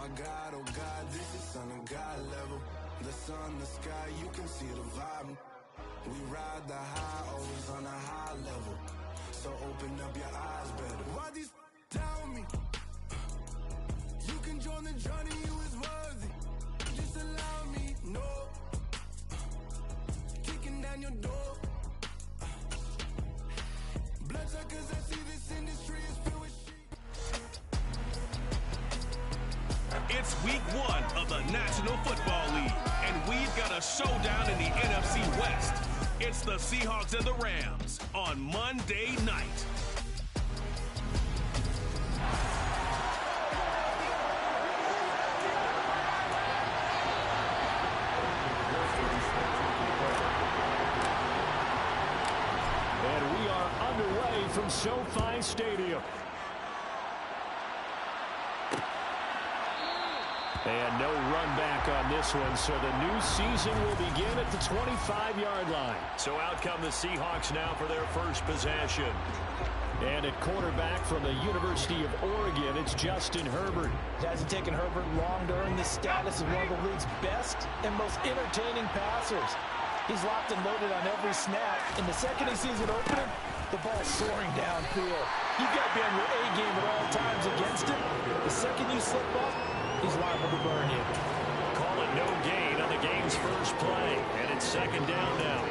My God, oh God, this is son of God level. The sun, the sky, you can see the vibe. We ride the high, always on a high level. So open up your eyes better. Why these tell me? You can join the journey, you is worthy. Just allow me, no. Kicking down your door. Bloodsuckers, I see this industry is filled with shit. It's week 1 of the National Football League, and we've got a showdown in the NFC West. It's the Seahawks and the Rams on Monday night. And we are underway from SoFi Stadium. And no run back on this one, so the new season will begin at the 25-yard line. So out come the Seahawks now for their first possession. And at quarterback from the University of Oregon, it's Justin Herbert. It hasn't taken Herbert long to earn the status of one of the league's best and most entertaining passers. He's locked and loaded on every snap. In the second he sees it opening, the ball's soaring downfield. You've got to be on your A game at all times against him. The second you slip up, he's liable to burn you. Call it no gain on the game's first play. And it's second down now.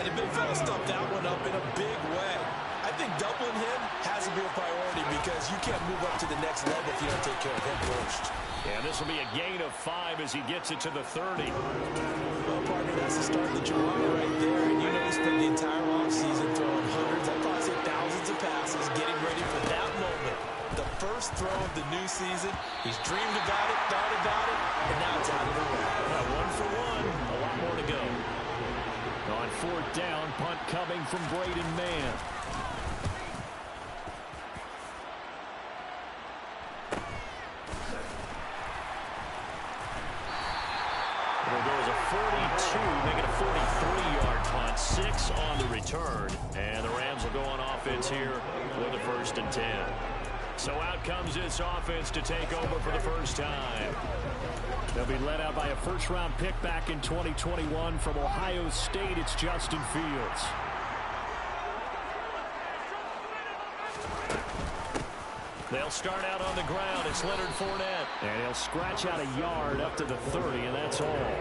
And the big fella stuffed that one up in a big way. I think doubling him has to be a priority because you can't move up to the next level if you don't take care of him first. And this will be a gain of 5 as he gets it to the 30. Well, partner, that's the start that you want right there. And you know he spent the entire offseason throwing hundreds, I'd probably say thousands of passes, getting ready for that moment. The first throw of the new season. He's dreamed about it, thought about it, and now it's out of the way. 1 for 1. A lot more to go. On fourth down, punt coming from Braden Mann. It'll go as a 42, make it a 43-yard punt. 6 on the return. And the Rams will go on offense here with a 1st and 10. So out comes this offense to take over for the first time. They'll be led out by a first-round pick back in 2021 from Ohio State. It's Justin Fields. They'll start out on the ground. It's Leonard Fournette. And he'll scratch out a yard up to the 30, and that's all.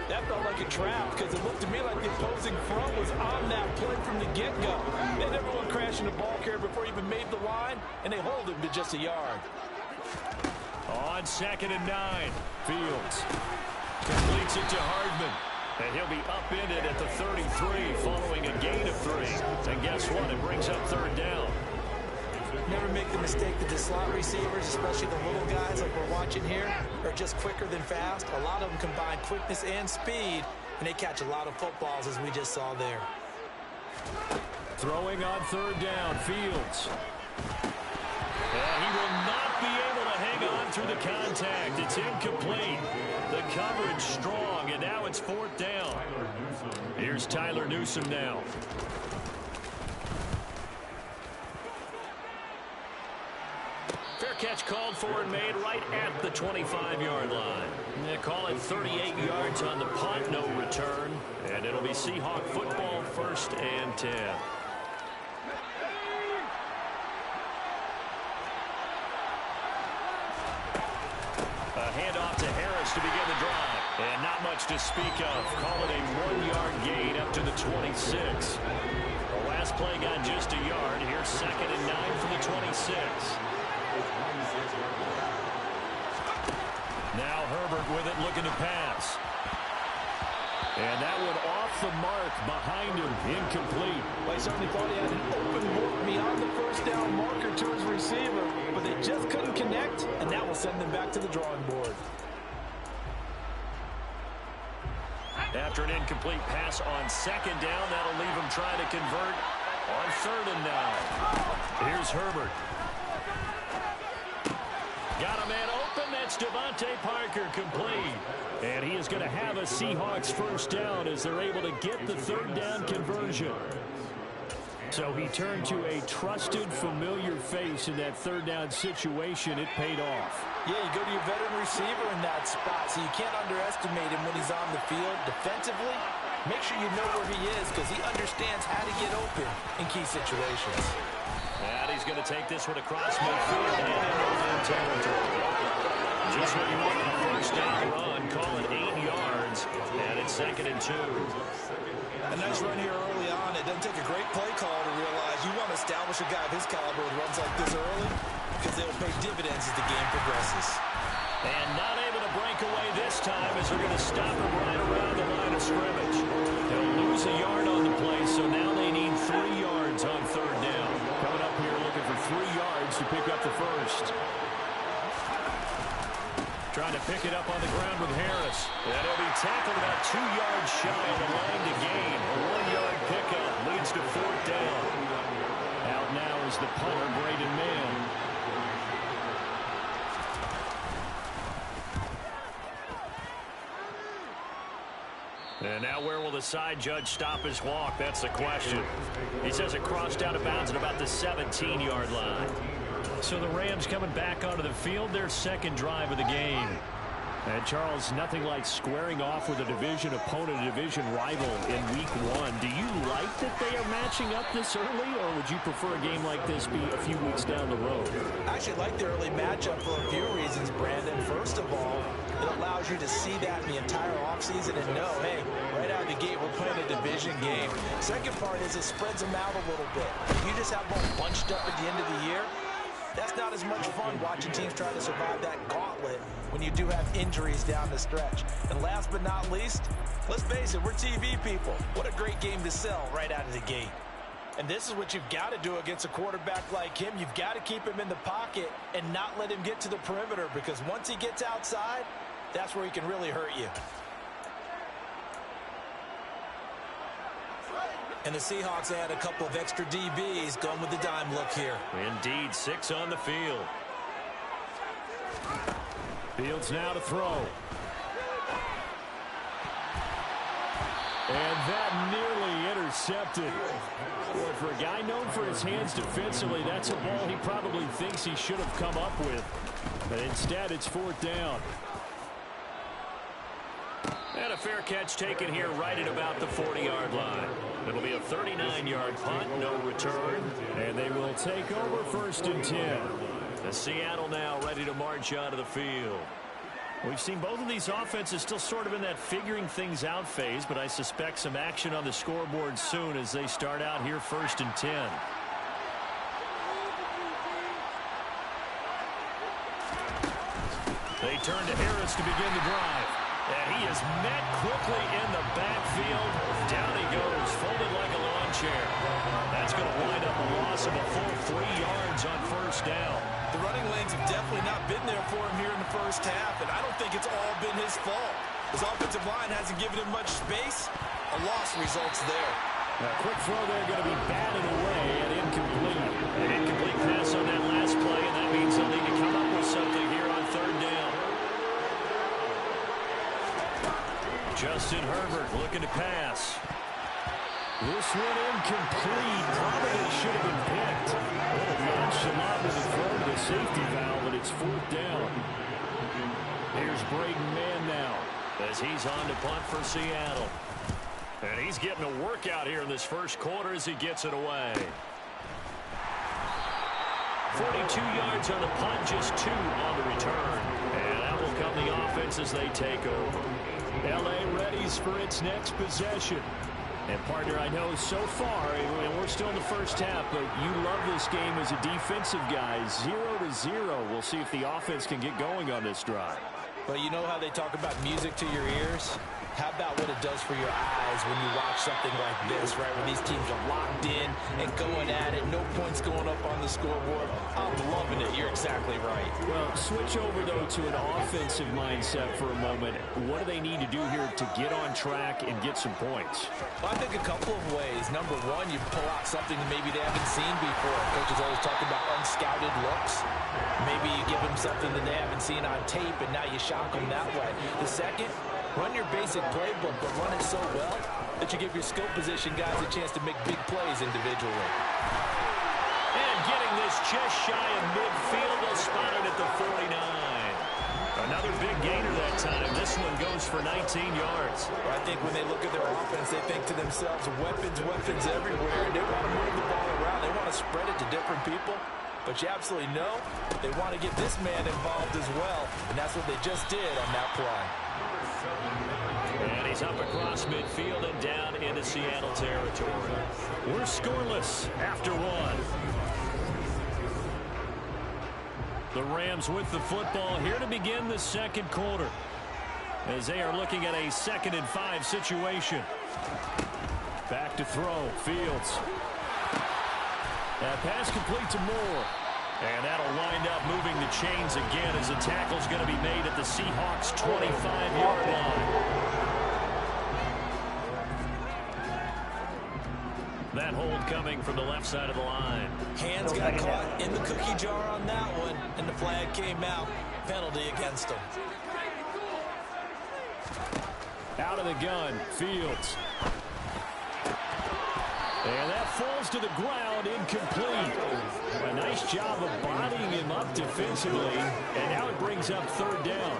That felt like a trap because it looked to me like the opposing front was on that play from the get-go. They had everyone crashing the ball carrier before he even made the line, and they hold him to just a yard. On 2nd and 9, Fields completes it to Hardman. And he'll be upended at the 33 following a gain of 3. And guess what? It brings up 3rd down. Never make the mistake that the slot receivers, especially the little guys like we're watching here, are just quicker than fast. A lot of them combine quickness and speed, and they catch a lot of footballs, as we just saw there. Throwing on 3rd down, Fields. And he will not be able to hang on through the contact. It's incomplete. The coverage strong, and now it's 4th down. Here's Tyler Newsome now. Fair catch called for and made right at the 25-yard line. They call it 38 yards on the punt, no return. And it'll be Seahawk football, 1st and 10. A handoff to Harris to begin the drive. And not much to speak of. Call it a 1-yard gain up to the 26. The last play got just a yard. Here's 2nd and 9 from the 26. Now Herbert with it, looking to pass. And that one off the mark behind him, incomplete. Well, he certainly thought he had an open look beyond the first down marker to his receiver, but they just couldn't connect, and that will send them back to the drawing board. After an incomplete pass on 2nd down, that'll leave him trying to convert on 3rd and 9. Here's Herbert. Got a man open. That's Devontae Parker, complete. And he is going to have a Seahawks 1st down as they're able to get the 3rd down conversion. So he turned to a trusted, familiar face in that third down situation. It paid off. Yeah, you go to your veteran receiver in that spot, so you can't underestimate him when he's on the field. Defensively, make sure you know where he is because he understands how to get open in key situations. And he's going to take this one across midfield and into open territory. Just what you want on a first down run. Call it 8 yards, and it's 2nd and 2. A nice run here early on. It doesn't take a great play call to realize you want to establish a guy of his caliber with runs like this early because they'll pay dividends as the game progresses. And not able to break away this time as they're going to stop him right around the line of scrimmage. They'll lose a yard on the play, so now they need 3 yards on third down. Coming up here looking for 3 yards to pick up the first. Trying to pick it up on the ground with Harris. And he'll be tackled about 2 yards shy of the line to gain. A 1-yard pickup leads to 4th down. Out now is the punter, Braden Mann. And now where will the side judge stop his walk? That's the question. He says it crossed out of bounds at about the 17-yard line. So the Rams coming back onto the field, their second drive of the game. And Charles, nothing like squaring off with a division opponent, a division rival in week 1. Do you like that they are matching up this early, or would you prefer a game like this be a few weeks down the road? I actually like the early matchup for a few reasons, Brandon. First of all, it allows you to see that in the entire offseason and know, hey, right out of the gate, we're playing a division game. Second part is it spreads them out a little bit. If you just have them bunched up at the end of the year, that's not as much fun watching teams try to survive that gauntlet when you do have injuries down the stretch. And last but not least, let's face it, we're TV people. What a great game to sell right out of the gate. And this is what you've got to do against a quarterback like him. You've got to keep him in the pocket and not let him get to the perimeter, because once he gets outside, that's where he can really hurt you. And the Seahawks add a couple of extra DBs going with the dime look here. Indeed, 6 on the field. Fields now to throw. And that nearly intercepted. Boy, for a guy known for his hands defensively, that's a ball he probably thinks he should have come up with. But instead, it's 4th down. And a fair catch taken here right at about the 40-yard line. It'll be a 39-yard punt, no return. And they will take over 1st and 10. The Seattle now ready to march out of the field. We've seen both of these offenses still sort of in that figuring things out phase, but I suspect some action on the scoreboard soon as they start out here 1st and 10. They turn to Harris to begin the drive. And he is met quickly in the backfield. Down he goes, folded like a lawn chair. That's going to wind up a loss of a full 3 yards on 1st down. The running lanes have definitely not been there for him here in the first half, and I don't think it's all been his fault. His offensive line hasn't given him much space. A loss results there. A quick throw there going to be batted away and incomplete. An incomplete pass on that last play, and that means they'll need to come up with something here on 3rd down. Justin Herbert looking to pass. This one incomplete. Probably should have been picked. A little nonchalant with the throw to the safety valve, but it's 4th down. Here's Braden Mann now as he's on to punt for Seattle. And he's getting a workout here in this first quarter as he gets it away. 42 yards on the punt, just 2 on the return. And that will come the offense as they take over. L.A. readies for its next possession. And, partner, I know so far, and we're still in the first half, but you love this game as a defensive guy. 0-0. We'll see if the offense can get going on this drive. But you know how they talk about music to your ears? How about what it does for your eyes when you watch something like this, right? When these teams are locked in and going at it, no points going up on the scoreboard. I'm loving it. You're exactly right. Well, switch over, though, to an offensive mindset for a moment. What do they need to do here to get on track and get some points? Well, I think a couple of ways. Number one, you pull out something that maybe they haven't seen before. Coaches always talk about unscouted looks. Maybe you give them something that they haven't seen on tape, and now you shock them that way. The second, run your basic playbook, but run it so well that you give your skill position guys a chance to make big plays individually. And getting this just shy of midfield, they'll spot it at the 49. Another big gainer that time. This one goes for 19 yards. I think when they look at their offense, they think to themselves, weapons, weapons everywhere. And they want to move the ball around. They want to spread it to different people. But you absolutely know they want to get this man involved as well. And that's what they just did on that play. And he's up across midfield and down into Seattle territory. We're scoreless after one. The Rams with the football here to begin the second quarter, as they are looking at a 2nd and 5 situation. Back to throw. Fields. That pass complete to Moore. And that'll wind up moving the chains again as the tackle's going to be made at the Seahawks' 25-yard line. That hold coming from the left side of the line. Hands got caught in the cookie jar on that one, and the flag came out. Penalty against him. Out of the gun, Fields. And that falls to the ground, incomplete. A nice job of bodying him up defensively, and now it brings up 3rd down.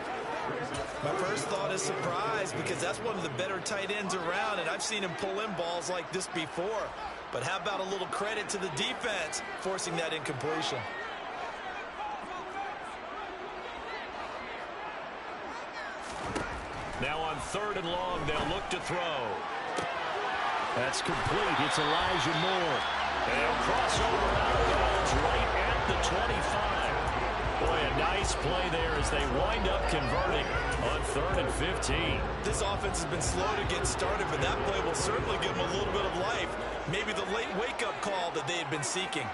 My first thought is surprise, because that's one of the better tight ends around, and I've seen him pull in balls like this before. But how about a little credit to the defense forcing that incompletion? Now on 3rd and long, they'll look to throw. That's complete. It's Elijah Moore. And he'll cross over out of bounds right at the 25. Boy, a nice play there as they wind up converting on 3rd and 15. This offense has been slow to get started, but that play will certainly give them a little bit of life. Maybe the late wake-up call that they had been seeking.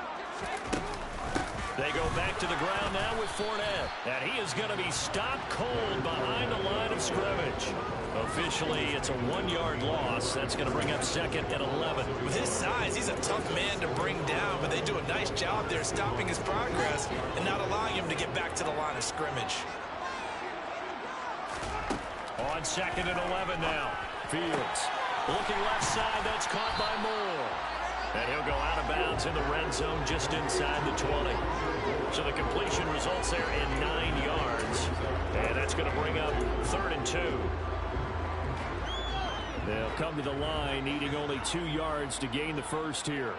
They go back to the ground now with Fournette. And he is going to be stopped cold behind the line of scrimmage. Officially, it's a 1-yard loss. That's going to bring up 2nd and 11. With his size, he's a tough man to bring down, but they do a nice job there stopping his progress and not allowing him to get back to the line of scrimmage. On 2nd and 11 now. Fields looking left side. That's caught by Moore. And he'll go out of bounds in the red zone just inside the 20. So the completion results there in 9 yards. And that's going to bring up 3rd and 2. They'll come to the line, needing only 2 yards to gain the first here.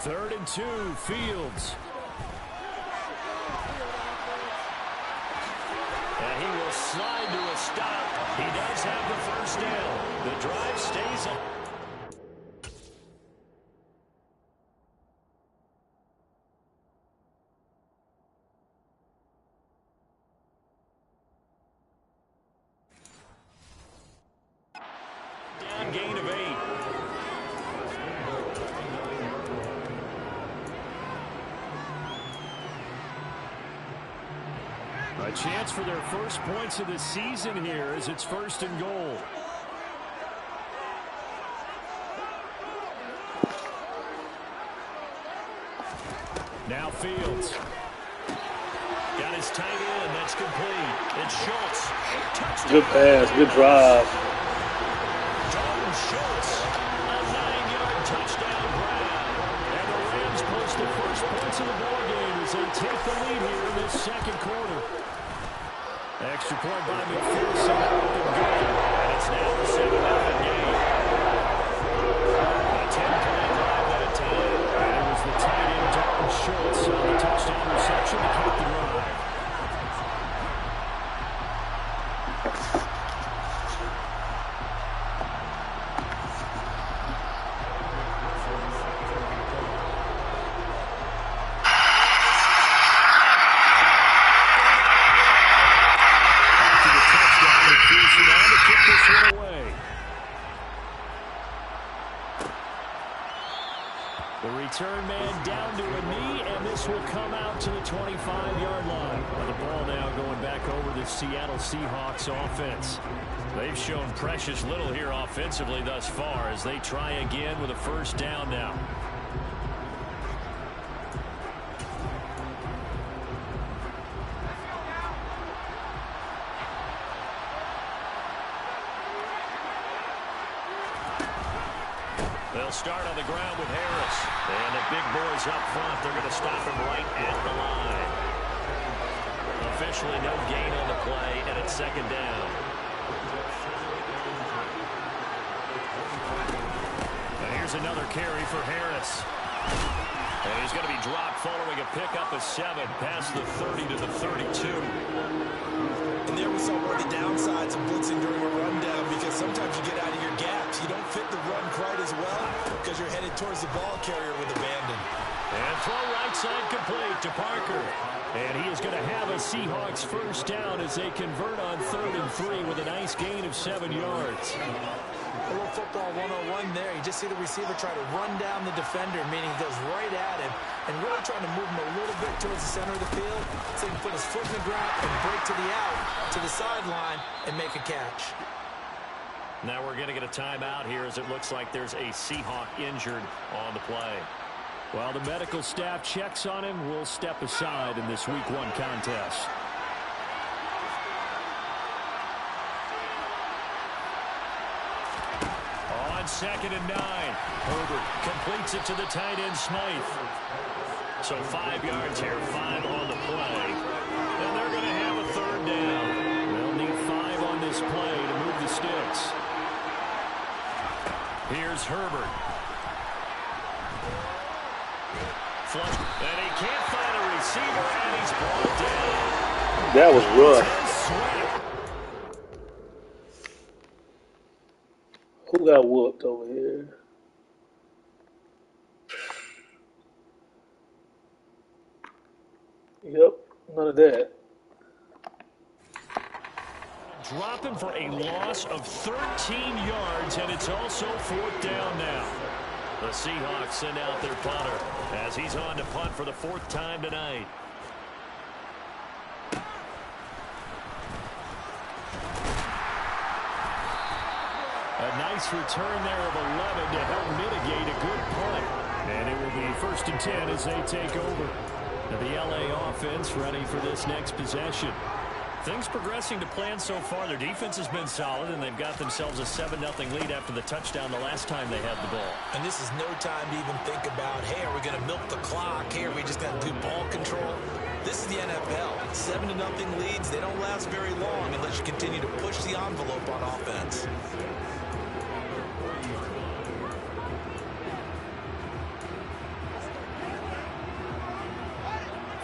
3rd and 2, Fields. And he will slide to a stop. He does have the first down. The drive stays up. Down gain of 8. A chance for their first points of the season here as it's 1st and goal. Now Fields. Got his tight end. That's complete. It's Schultz. Touchdown. Good pass. Good drive. Dalton Schultz. A 9-yard touchdown grab. And the Rams post the first points of the ball game as they take the lead here in this second quarter. Extra point by McPherson. And it's now the 7-0 game. A 10-play drive that time. And it was the tight end Dalton Schultz on the touchdown reception to keep the drive. Turn man down to a knee, and this will come out to the 25-yard line. The ball now going back over the Seattle Seahawks offense. They've shown precious little here offensively thus far as they try again with a first down now. They'll start on the ground with Harris. And the big boys up front, they're going to stop him right at the line. Officially no gain on the play, and it's second down. And here's another carry for Harris. And he's going to be dropped following a pickup of 7 past the 30 to the 32. And there we saw one of the downsides of blitzing during a rundown, because sometimes you get out of your gaps. You don't fit the run quite as well because you're headed towards the ball carrier with abandon. And throw right side complete to Parker. And he is going to have a Seahawks first down as they convert on 3rd and 3 with a nice gain of 7 yards. A little football 101 there. You just see the receiver try to run down the defender, meaning he goes right at him and really trying to move him a little bit towards the center of the field so he can put his foot in the ground and break to the out, to the sideline, and make a catch. Now we're going to get a timeout here as it looks like there's a Seahawk injured on the play. While the medical staff checks on him, we'll step aside in this Week 1 contest. On 2nd and 9, Herbert completes it to the tight end Smythe. So 5 yards here, 5 on the play. And they're going to have a 3rd down. They'll need 5 on this play to move the sticks. Here's Herbert. Flush, and he can't find a receiver, and he's brought down. That was rough. Who got whooped over here? Yep, none of that. Dropping for a loss of 13 yards, and it's also 4th down now. The Seahawks send out their punter as he's on to punt for the 4th time tonight. A nice return there of 11 to help mitigate a good punt. And it will be 1st and 10 as they take over. Now the LA offense ready for this next possession. Things progressing to plan so far. Their defense has been solid, and they've got themselves a 7-0 lead after the touchdown the last time they had the ball. And this is no time to even think about, hey, are we going to milk the clock? Hey, are we just going to do ball control? This is the NFL. 7-0 leads, they don't last very long unless you continue to push the envelope on offense.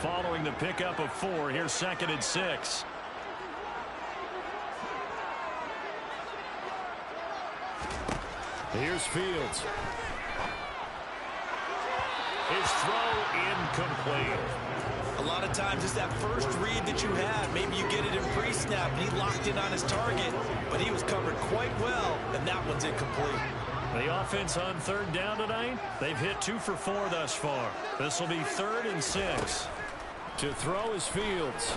Following the pickup of 4, here's 2nd and 6. Here's Fields. His throw incomplete. A lot of times it's that first read that you have. Maybe you get it in pre-snap, and he locked in on his target, but he was covered quite well, and that one's incomplete. The offense on 3rd down tonight, they've hit 2 for 4 thus far. This will be 3rd and 6. To throw is Fields.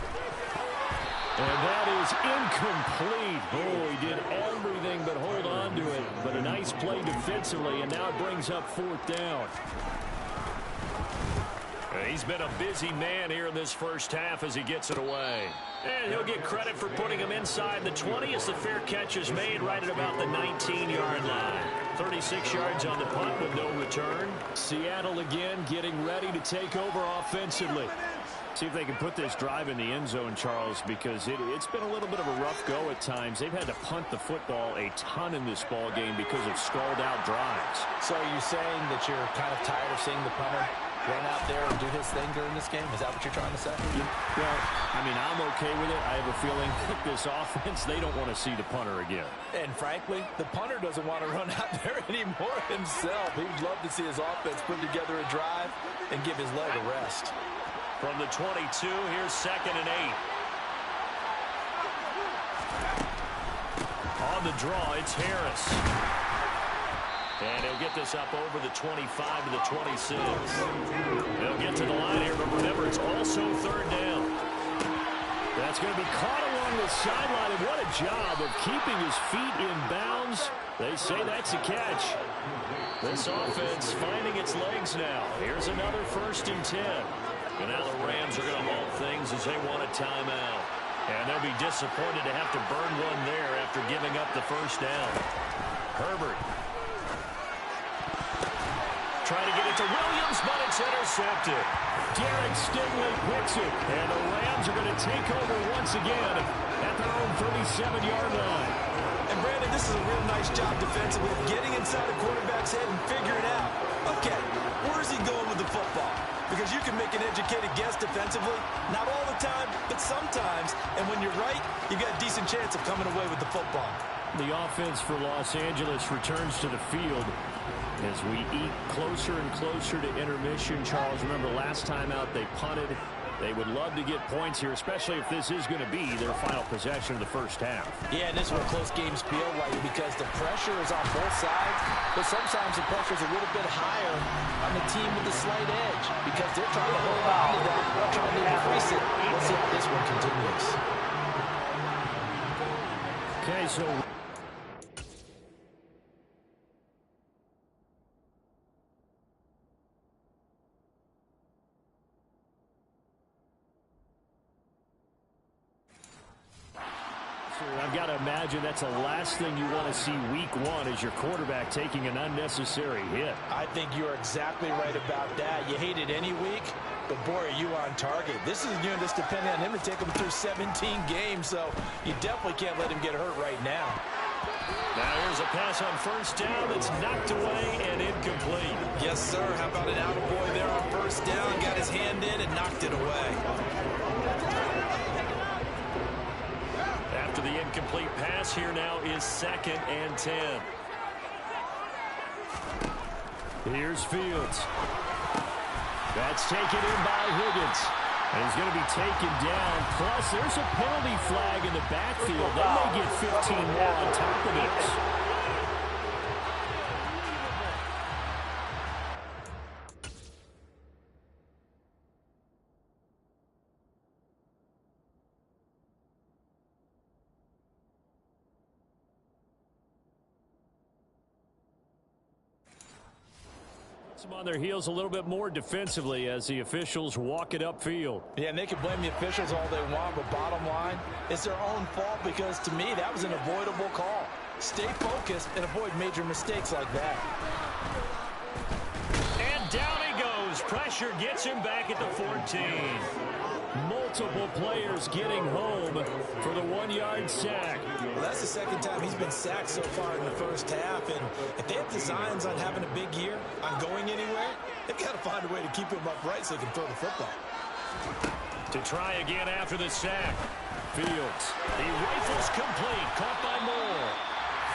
And that is incomplete. Oh, he did everything but hold on to it. But a nice play defensively, and now it brings up 4th down. He's been a busy man here in this first half as he gets it away. And he'll get credit for putting him inside the 20 as the fair catch is made right at about the 19-yard line. 36 yards on the punt with no return. Seattle again getting ready to take over offensively. See if they can put this drive in the end zone, Charles, because it's been a little bit of a rough go at times. They've had to punt the football a ton in this ball game because of stalled-out drives. So are you saying that you're kind of tired of seeing the punter run out there and do his thing during this game? Is that what you're trying to say? Well, I mean, I'm okay with it. I have a feeling that this offense, they don't want to see the punter again. And frankly, the punter doesn't want to run out there anymore himself. He'd love to see his offense put together a drive and give his leg a rest. From the 22, here's 2nd and 8. On the draw, it's Harris. And he'll get this up over the 25 to the 26. He'll get to the line here, but remember, it's also 3rd down. That's going to be caught along the sideline, and what a job of keeping his feet in bounds. They say that's a catch. This offense finding its legs now. Here's another 1st and 10. And now the Rams are going to halt things as they want a timeout. And they'll be disappointed to have to burn one there after giving up the 1st down. Herbert. trying to get it to Williams, but it's intercepted. Derek Stingley picks it, and the Rams are going to take over once again at their own 37-yard line. And Brandon, this is a real nice job defensively of getting inside a quarterback's head and figuring out, okay, where's he going with the football? Because you can make an educated guess defensively, not all the time, but sometimes. And when you're right, you've got a decent chance of coming away with the football. The offense for Los Angeles returns to the field as we eat closer and closer to intermission. Charles, remember last time out they punted. They would love to get points here, especially if this is going to be their final possession of the first half. Yeah, and this is where close games feel like, because the pressure is on both sides, but sometimes the pressure is a little bit higher on the team with the slight edge because they're trying to hold on to that, trying to increase it. Let's see how this one continues. Okay, so I've got to imagine that's the last thing you want to see week one is your quarterback taking an unnecessary hit. I think you're exactly right about that. You hate it any week, but boy, are you on target. This is a unit that's depending on him to take him through 17 games, so you definitely can't let him get hurt right now. Now here's a pass on first down that's knocked away and incomplete. Yes, sir. How about an attaboy there on first down? Got his hand in and knocked it away. After the incomplete pass, here now is 2nd and 10. Here's Fields. That's taken in by Higgins. And he's going to be taken down. Plus, there's a penalty flag in the backfield. They may get 15 more on top of this. On their heels a little bit more defensively as the officials walk it upfield. Yeah, and they can blame the officials all they want, but bottom line, it's their own fault because, to me, that was an avoidable call. Stay focused and avoid major mistakes like that. And down he goes. Pressure gets him back at the 14. Multiple players getting home for the 1-yard sack. Well, that's the second time he's been sacked so far in the first half, and if they have designs on having a big year, on going anywhere, they've got to find a way to keep him upright so they can throw the football. To try again after the sack. Fields. He rifles complete. Caught by Moore.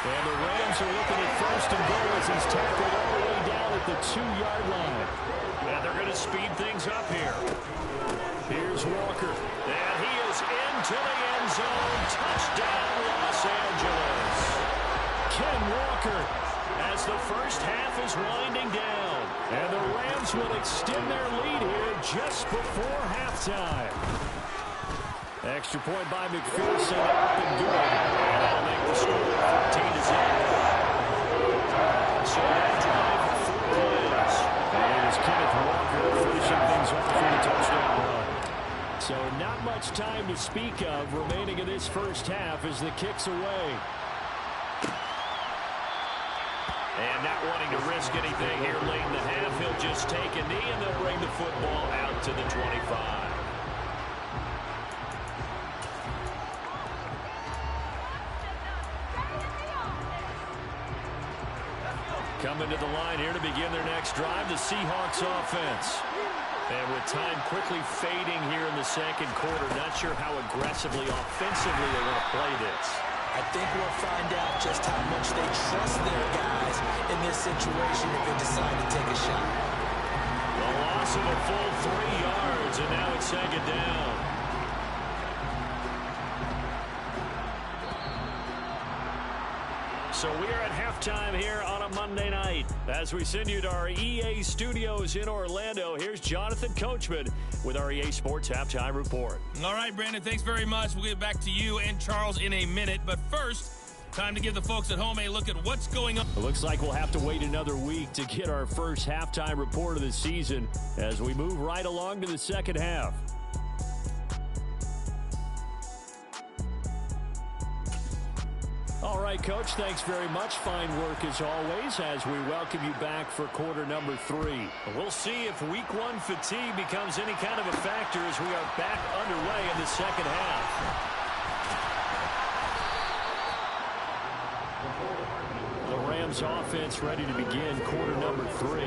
And the Rams are looking at 1st and goal as he's tackled all the way down at the 2-yard line. And they're going to speed things up here. Here's Walker. And he is into the end zone. Touchdown, Los Angeles. Ken Walker as the first half is winding down. And the Rams will extend their lead here just before halftime. Extra point by McPherson, up and good. And that'll make the score 14-0. So that drive for 4 plays. And it is Kenneth Walker finishing things off for the touchdown run. So not much time to speak of remaining in this first half as the kick's away. And not wanting to risk anything here late in the half, he'll just take a knee and they'll bring the football out to the 25. Coming to the line here to begin their next drive, the Seahawks offense. And with time quickly fading here in the second quarter, not sure how aggressively, offensively they want to play this. I think we'll find out just how much they trust their guys in this situation if they decide to take a shot. The loss of a full 3 yards, and now it's 2nd down. So we are at halftime here on a Monday night. As we send you to our EA studios in Orlando, here's Jonathan Coachman with our EA Sports Halftime Report. All right, Brandon, thanks very much. We'll get back to you and Charles in a minute. But first, time to give the folks at home a look at what's going on. It looks like we'll have to wait another week to get our first halftime report of the season as we move right along to the second half. All right. right, Coach. Thanks very much. Fine work as always as we welcome you back for quarter number 3. We'll see if week 1 fatigue becomes any kind of a factor as we are back underway in the second half. The Rams offense ready to begin quarter number 3.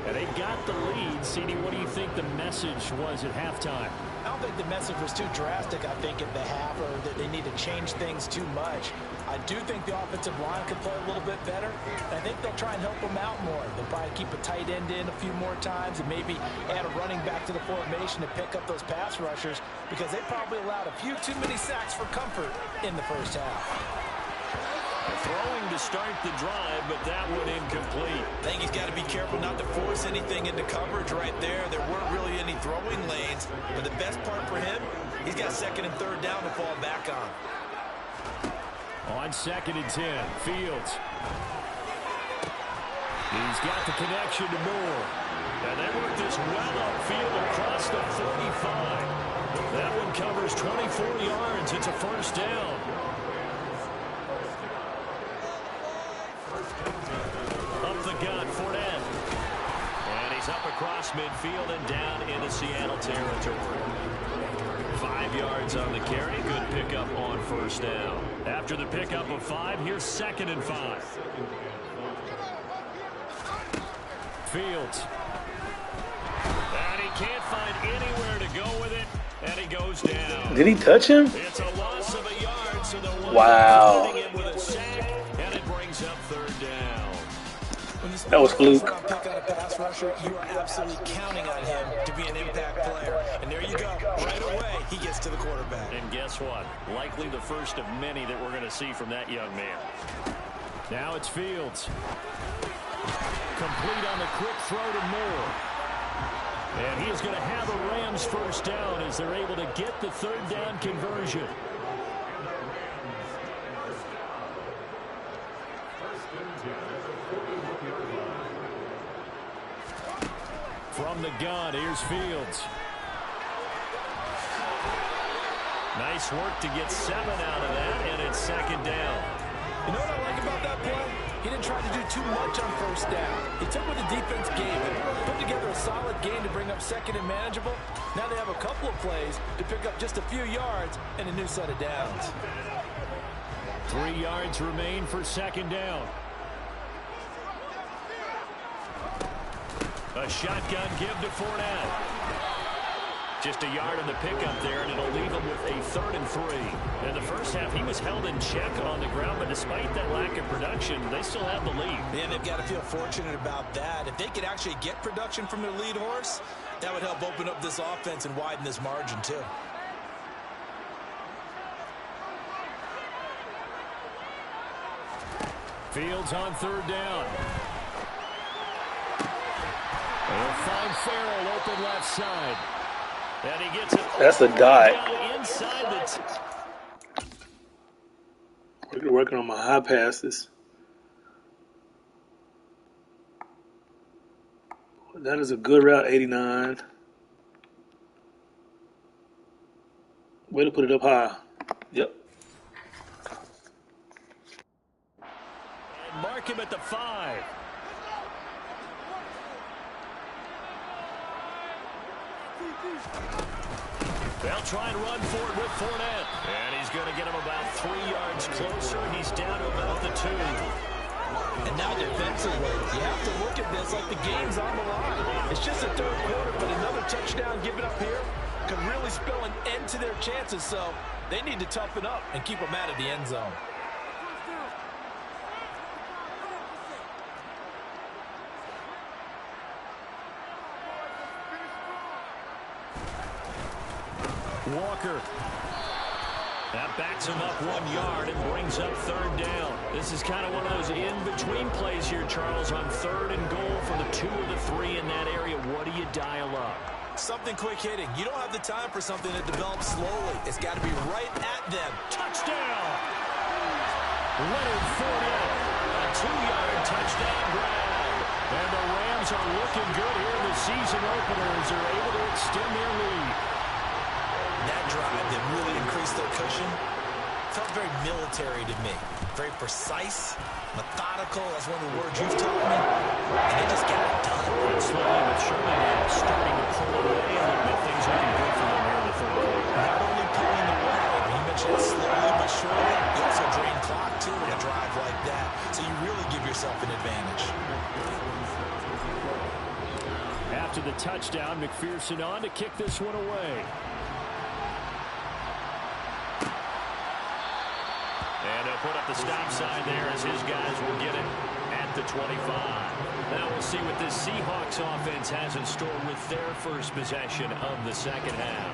And they got the lead. CD, what do you think the message was at halftime? I don't think the message was too drastic, I think, at the half, or that they need to change things too much. I do think the offensive line could play a little bit better. I think they'll try and help them out more. They'll probably keep a tight end in a few more times and maybe add a running back to the formation to pick up those pass rushers because they probably allowed a few too many sacks for comfort in the first half. Throwing to start the drive, but that one incomplete. I think he's got to be careful not to force anything into coverage right there. There weren't really any throwing lanes, but the best part for him, he's got 2nd and 3rd down to fall back on. On 2nd and 10, Fields. He's got the connection to Moore. And they work this well upfield across the 45. That one covers 24 yards. It's a first down. Up the gun, Fournette. And he's up across midfield and down into Seattle territory. 5 yards on the carry. Good pickup on first down. After the pickup of 5, here's 2nd and 5. Fields. And he can't find anywhere to go with it. And he goes down. Did he touch him? It's a loss of a yard, so the wow. It with a sack, and it brings up 3rd down. That was fluke. Pick out a pass rusher, you are absolutely counting on him to be an impact player. And there you go. Right away, he gets to the quarterback. And guess what? Likely the first of many that we're going to see from that young man. Now it's Fields. Complete on the quick throw to Moore. And he is going to have a Rams first down as they're able to get the 3rd down conversion. From the gun, here's Fields. Nice work to get 7 out of that, and it's 2nd down. You know what I like about that play? He didn't try to do too much on first down. He took what the defense gave him, put together a solid game to bring up 2nd and manageable. Now they have a couple of plays to pick up just a few yards and a new set of downs. 3 yards remain for 2nd down. A shotgun give to Fournette. Just a yard in the pickup there, and it'll leave him with a 3rd and 3. In the first half, he was held in check on the ground, but despite that lack of production, they still have the lead. Man, they've got to feel fortunate about that. If they could actually get production from their lead horse, that would help open up this offense and widen this margin, too. Fields on 3rd down. They'll find Farrell open left side. And he gets it. That's a dot. Inside the Working on my high passes. That is a good route, 89. Way to put it up high. Yep. And mark him at the 5. They'll try and run for it with Fournette. And he's going to get him about 3 yards closer. He's down to about the 2. And now defensively, you have to look at this like the game's on the line. It's just a 3rd quarter, but another touchdown given up here could really spell an end to their chances. So they need to toughen up and keep them out of the end zone. Walker. That backs him up 1 yard and brings up 3rd down. This is kind of one of those in-between plays here, Charles, on 3rd and goal for the 2 or the 3 in that area. What do you dial up? Something quick hitting. You don't have the time for something that develops slowly. It's got to be right at them. Touchdown! Leonard Fournette, a 2-yard touchdown grab. And the Rams are looking good here in the season opener as they're able to extend their lead. That drive that really increased their cushion, Felt very military to me. Very precise, methodical. That's one of the words you've taught me. And they just got it done. Slowly but surely now starting to pull away a little bit. Things looking good for them here in the third quarter. Not only pulling away, but you mentioned it slowly but surely. You also drain clock, too, in a drive like that. So you really give yourself an advantage. After the touchdown, McPherson on to kick this one away. And they'll put up the stop sign there as his guys will get it at the 25. Now we'll see what this Seahawks offense has in store with their first possession of the second half.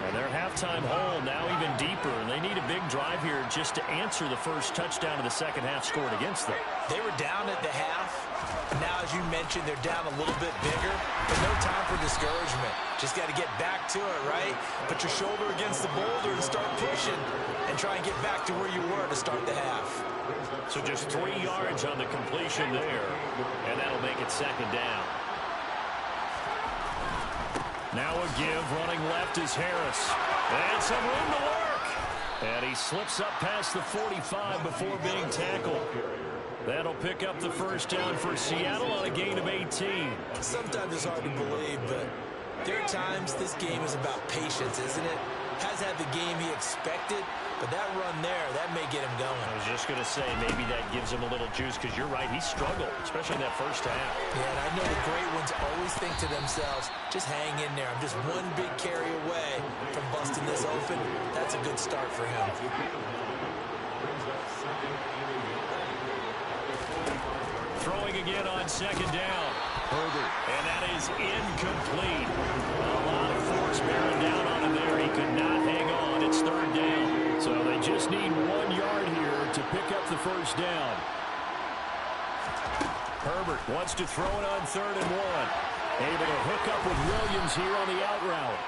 And their halftime hole now even deeper, and they need a big drive here just to answer the first touchdown of the second half scored against them. They were down at the half. Now, as you mentioned, they're down a little bit bigger, but no time for discouragement. Just got to get back to it, right? Put your shoulder against the boulder and start pushing and try and get back to where you were to start the half. So just 3 yards on the completion there, and that'll make it second down. Now a give, running left is Harris. And some room to work. And he slips up past the 45 before being tackled. That'll pick up the first down for Seattle on a gain of 18. Sometimes it's hard to believe, but there are times this game is about patience, isn't it? Has had the game he expected, but that run there, that may get him going. I was just going to say, maybe that gives him a little juice, because you're right, he struggled, especially in that first half. Yeah, and I know the great ones always think to themselves, just hang in there. I'm just one big carry away from busting this open. That's a good start for him. Throwing again on second down. Herbert. And that is incomplete. A lot of force bearing down on him there. He could not hang on. It's third down. So they just need 1 yard here to pick up the first down. Herbert wants to throw it on 3rd and 1. Able to hook up with Williams here on the out route.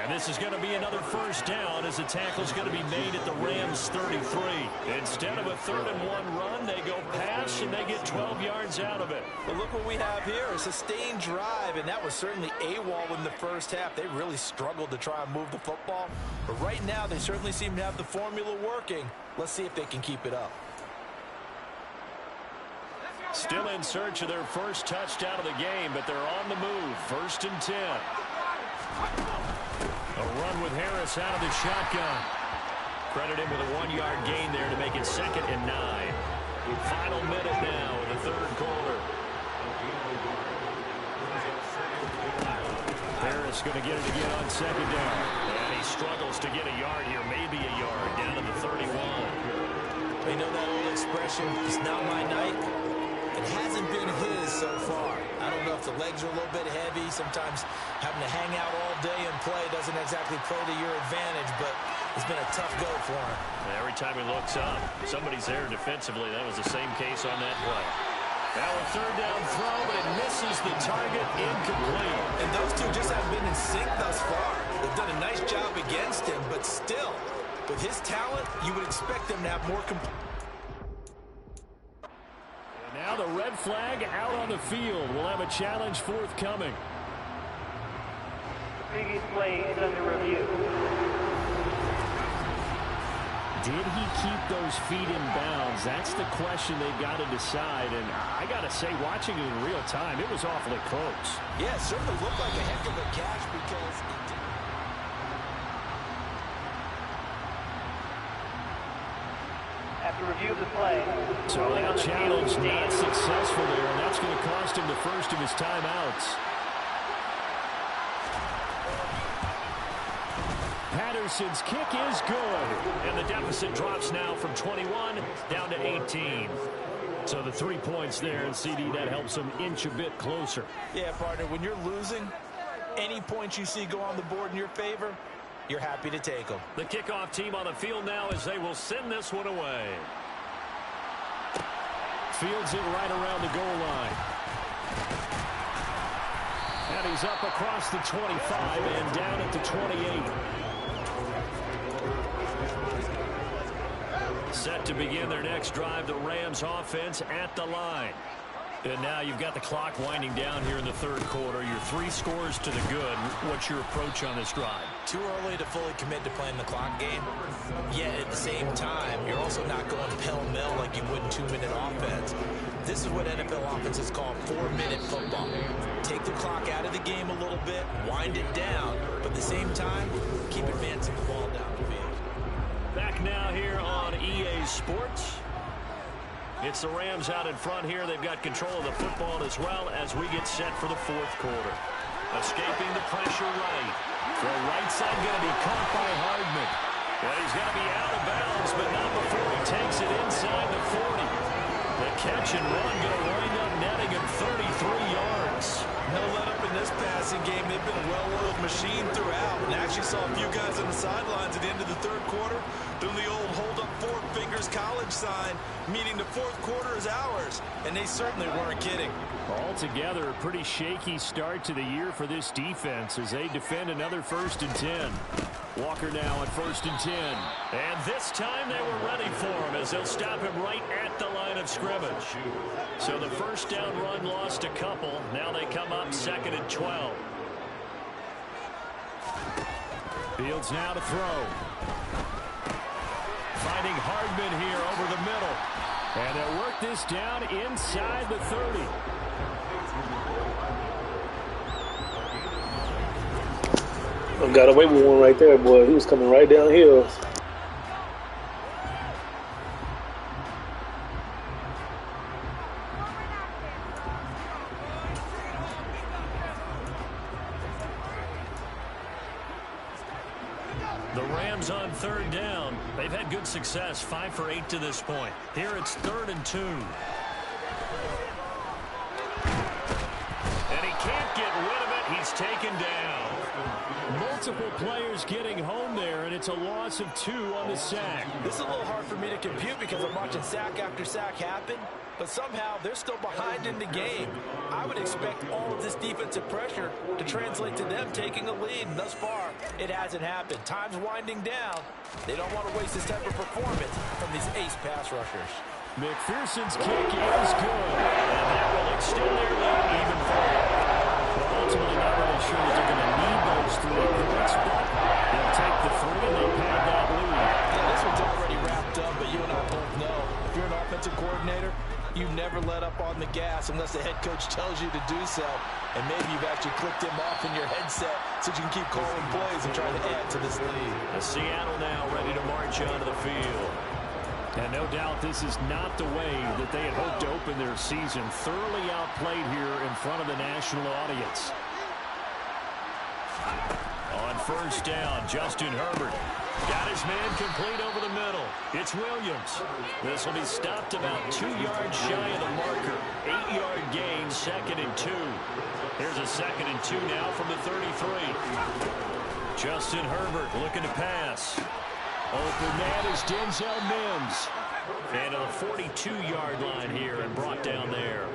And this is going to be another first down as the tackle's going to be made at the Rams' 33. Instead of a 3rd and 1 run, they go pass and they get 12 yards out of it. But look what we have here, a sustained drive, and that was certainly AWOL in the first half. They really struggled to try and move the football. But right now, they certainly seem to have the formula working. Let's see if they can keep it up. Still in search of their first touchdown of the game, but they're on the move. 1st and 10. A run with Harris out of the shotgun. Credit him with a 1 yard gain there to make it 2nd and 9. Final minute now in the third quarter. Harris going to get it again on second down. And he struggles to get a yard here, maybe a yard, down to the 31. You know that old expression, it's not my night? It hasn't been his so far. I don't know if the legs are a little bit heavy. Sometimes having to hang out all day and play doesn't exactly play to your advantage, but it's been a tough go for him. Every time he looks up, somebody's there defensively. That was the same case on that play. Now a 3rd down throw, but it misses the target, incomplete. And those two just haven't been in sync thus far. They've done a nice job against him, but still, with his talent, you would expect them to have more complete. Now the red flag out on the field. We'll have a challenge forthcoming. Previous play is under review. Did he keep those feet in bounds? That's the question they've got to decide. And I got to say, watching it in real time, it was awfully close. Yeah, it certainly looked like a heck of a catch because it did. After review of the play. So that challenge not successful there, and that's going to cost him the first of his timeouts. Patterson's kick is good, and the deficit drops now from 21 down to 18. So the 3 points there, and CD, that helps him inch a bit closer. Yeah, partner, when you're losing, any points you see go on the board in your favor, you're happy to take them. The kickoff team on the field now as they will send this one away. Fields it right around the goal line. And he's up across the 25 and down at the 28. Set to begin their next drive, the Rams offense at the line. And now you've got the clock winding down here in the third quarter. Your 3 scores to the good. What's your approach on this drive? Too early to fully commit to playing the clock game. Yet at the same time, you're also not going pell-mell like you would in 2-minute offense. This is what NFL offenses call 4-minute football. Take the clock out of the game a little bit, wind it down, but at the same time, keep advancing the ball down the field. Back now here on EA Sports. It's the Rams out in front here. They've got control of the football as well as we get set for the fourth quarter. Escaping the pressure right. The right side going to be caught by Hardman. Well, he's going to be out of bounds, but not before he takes it inside the 40. The catch and run going to wind up netting him 33 yards. No let up in this passing game. They've been a well-oiled machine throughout. And actually saw a few guys on the sidelines at the end of the third quarter doing the old hold up 4 fingers college sign, meaning the fourth quarter is ours. And they certainly weren't kidding. Altogether, a pretty shaky start to the year for this defense as they defend another 1st and 10. Walker now at 1st and 10. And this time they were ready for him as they'll stop him right at the line of scrimmage. So the first down run lost a couple. Now they come up 2nd and 12. Fields now to throw. Finding Hardman here over the middle. And they'll work this down inside the 30. I got away with one right there, boy. He was coming right downhill. The Rams on 3rd down. They've had good success, 5 for 8 to this point. Here it's 3rd and 2. And he can't get rid of it. He's taken down. Multiple players getting home there, and it's a loss of 2 on the sack. This is a little hard for me to compute because I'm watching sack after sack happen, but somehow they're still behind in the game. I would expect all of this defensive pressure to translate to them taking a lead, and thus far, it hasn't happened. Time's winding down. They don't want to waste this type of performance from these ace pass rushers. McPherson's kick is good, and that will extend their lead even further. Well, ultimately, not really sure that they're going to need those 3 points, but they'll take the 3 and they pad that lead. Yeah, this one's already wrapped up, but you and I both know if you're an offensive coordinator, you never let up on the gas unless the head coach tells you to do so. And maybe you've actually clicked him off in your headset so you can keep calling plays and trying to add to this lead. Seattle now ready to march onto the field. And no doubt this is not the way that they had hoped to open their season. Thoroughly outplayed here in front of the national audience. On 1st down, Justin Herbert got his man complete over the middle. It's Williams. This will be stopped about 2 yards shy of the marker. 8-yard gain, 2nd and 2. Here's a 2nd and 2 now from the 33. Justin Herbert looking to pass. Open man is Denzel Mims. And to the 42-yard line here and brought down there.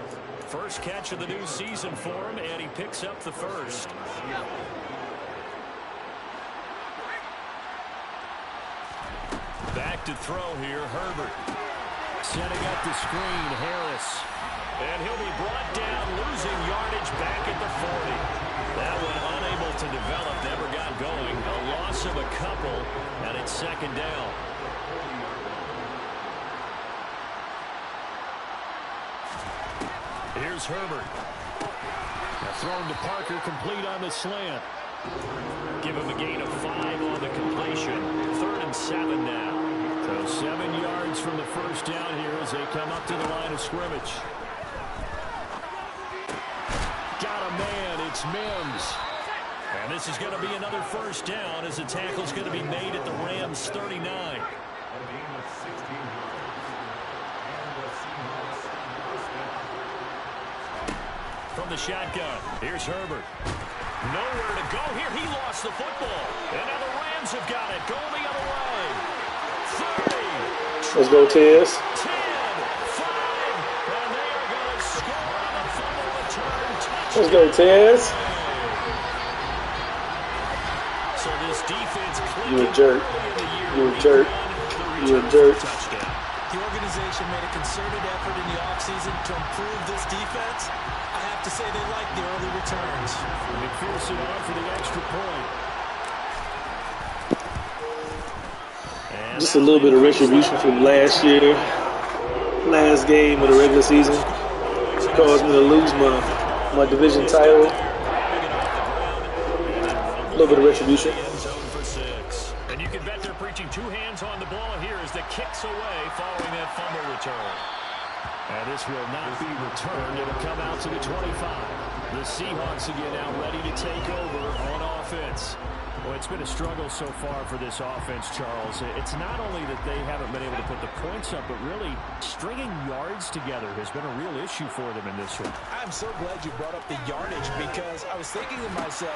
First catch of the new season for him, and he picks up the first. Back to throw here, Herbert. Setting up the screen, Harris. And he'll be brought down, losing yardage back at the 40. That one unable to develop, never got going. A loss of a couple, and it's 2nd down. Here's Herbert. Thrown to Parker, complete on the slant. Give him a gain of 5 on the completion. 3rd and 7 now. So 7 yards from the first down here as they come up to the line of scrimmage. Got a man, it's Mims. And this is going to be another first down as the tackle's going to be made at the Rams' 39. From the shotgun, here's Herbert. Nowhere to go here. He lost the football. And now the Rams have got it. Going the other way. 30. Let's go, Tez. 10, 5. And they are going to score on the fumble return. Touchdown. Let's go, Tez. So this defense You a jerk. You a jerk. You a jerk. The organization made a concerted effort in the offseason to improve this defense. I have to say they like the early returns. McPherson on for the extra point. just a little bit of retribution from last year. Last game of the regular season caused me to lose my division title. A little bit of retribution. And you can bet they're preaching two hands on the ball here as the kicks away following that fumble return. And this will not be returned. It'll come out to the 25. The Seahawks again now ready to take over on offense. Well, it's been a struggle so far for this offense, Charles. It's not only that they haven't been able to put the points up, but really stringing yards together has been a real issue for them in this one. I'm so glad you brought up the yardage because I was thinking to myself,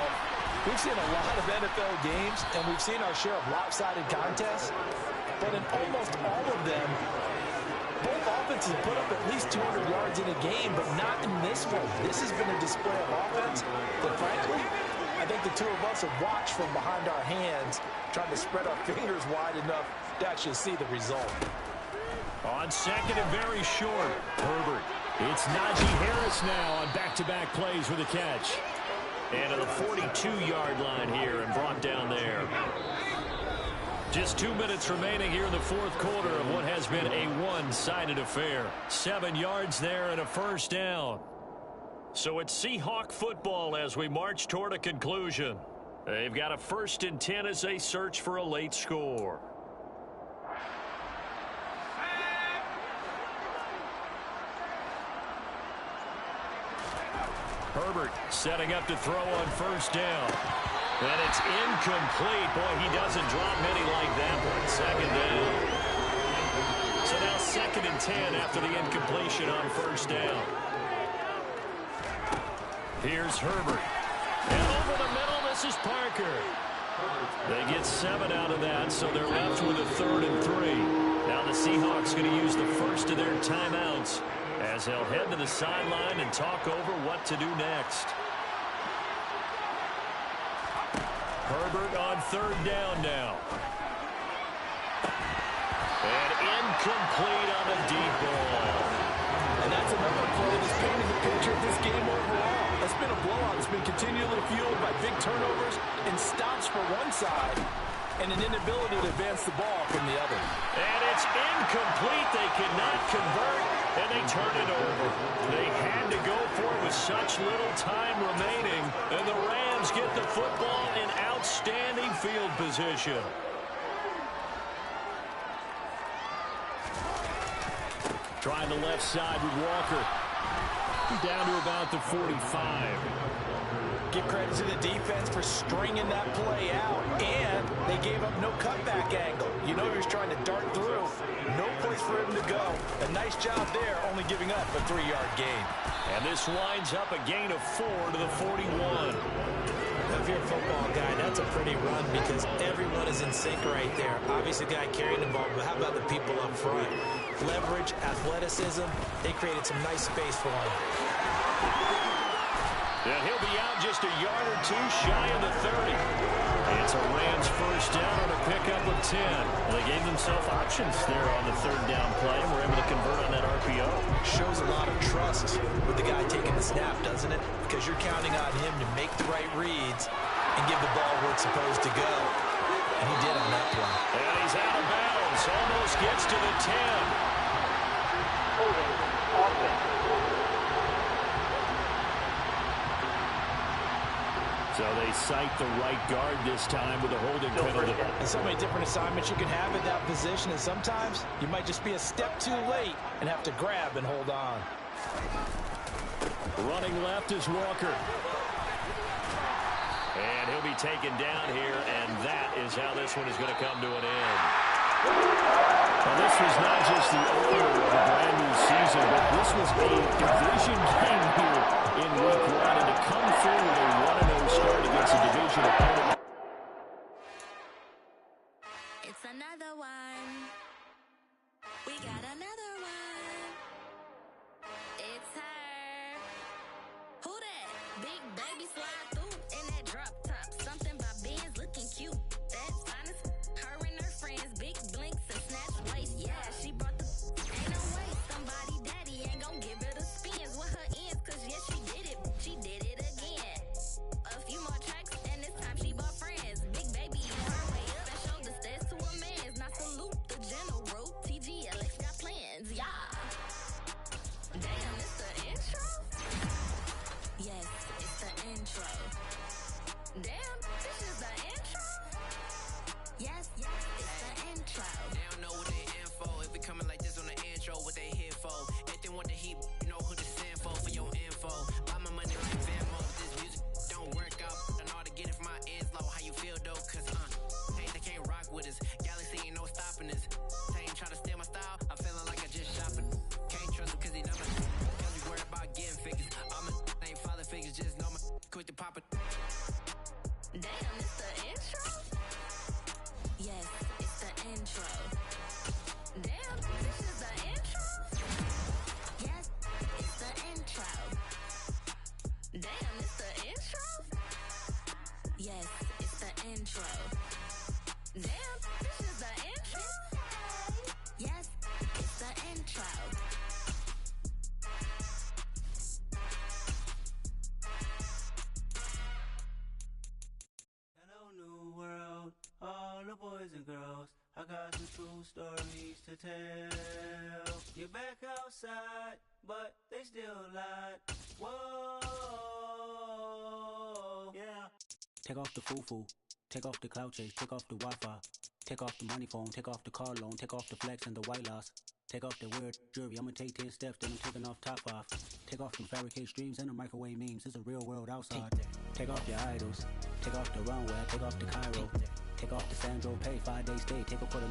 we've seen a lot of NFL games and we've seen our share of lopsided contests, but in almost all of them, both offenses put up at least 200 yards in a game, but not in this one. This has been a display of offense that, frankly, I think the two of us have watched from behind our hands, trying to spread our fingers wide enough to actually see the result. On second and very short, Herbert. It's Najee Harris now on back-to-back plays with a catch. And to the 42-yard line here and brought down there. Just 2 minutes remaining here in the fourth quarter of what has been a one-sided affair. 7 yards there and a first down. So it's Seahawk football as we march toward a conclusion. They've got a 1st and 10 as they search for a late score. Herbert setting up to throw on first down. And it's incomplete. Boy, he doesn't drop many like that one. Second down. So now 2nd and 10 after the incompletion on first down. Here's Herbert. And over the middle, this is Parker. They get 7 out of that, so they're left with a 3rd and 3. Now the Seahawks going to use the first of their timeouts as they'll head to the sideline and talk over what to do next. Herbert on 3rd down now. And incomplete on the deep ball. And that's another play that's painting the picture of this game overall. It's been a blowout. It's been continually fueled by big turnovers and stops for one side and an inability to advance the ball from the other. And it's incomplete. They cannot convert, and they turn it over. They had to go for it with such little time remaining, and the Rams get the football in outstanding field position. Trying the left side with Walker. Down to about the 45. Give credit to the defense for stringing that play out, and they gave up no cutback angle. You know he was trying to dart through. No place for him to go. A nice job there, only giving up a 3-yard gain. And this winds up a gain of 4 to the 41. Now, if you're a football guy, that's a pretty run because everyone is in sync right there. Obviously, the guy carrying the ball, but how about the people up front? Leverage, athleticism, they created some nice space for him. And he'll be out just a yard or two shy of the 30. It's a Rams first down on a pickup of 10. Well, they gave themselves options there on the 3rd down play and were able to convert on that RPO. Shows a lot of trust with the guy taking the snap, doesn't it? Because you're counting on him to make the right reads and give the ball where it's supposed to go. And he did on that play. And he's out of bounds. Almost gets to the 10. Holding offense. So they cite the right guard this time with a holding penalty. And so many different assignments you can have in that position, and sometimes you might just be a step too late and have to grab and hold on. Running left is Walker. And he'll be taken down here, and that is how this one is going to come to an end. Well, this was not just the opener of a brand new season, but this was a division game here in week 1, and to come through with a 1-0 start against a division opponent. It's another one. We got another one. It's her. Who that? Big baby slide through in that drop top. Something about Benz looking cute. That's honest. Her and her friends, big blinks and snatch waist. Yeah, she brought the ain't no way. Somebody daddy ain't gon' give her the spins with her ends, cause yeah, she did it. She did it again. A few more tracks and this time she bought friends. Big baby in her way up and showed the steps to a man's. Not salute stopping this. Ain't trying to steal my style, I'm feeling like I just shopping. Can't trust him cause he know my cause he worried about getting figures. All my ain't father figures, just know my quick to pop it. Damn, it's the intro? Yes, it's the intro. Damn, this is the intro? Yes, it's the intro. Damn, it's the intro? Yes, it's the intro. Damn, this is the intro? Yes, it's the intro. Hello, new world, all the boys and girls. I got some true stories to tell. You're back outside, but they still lied. Whoa, yeah. Take off the foo-foo, take off the cloud chase, take off the Wi-Fi, take off the money phone, take off the car loan, take off the flex and the white loss. Take off the weird jewelry, I'ma take 10 steps, then I'm taking off top 5. Take off them fabricate streams and the microwave memes, it's a real world outside. Take off your idols, take off the runway, take off the Cairo, take off the Sandro pay, 5 days stay, take a quarter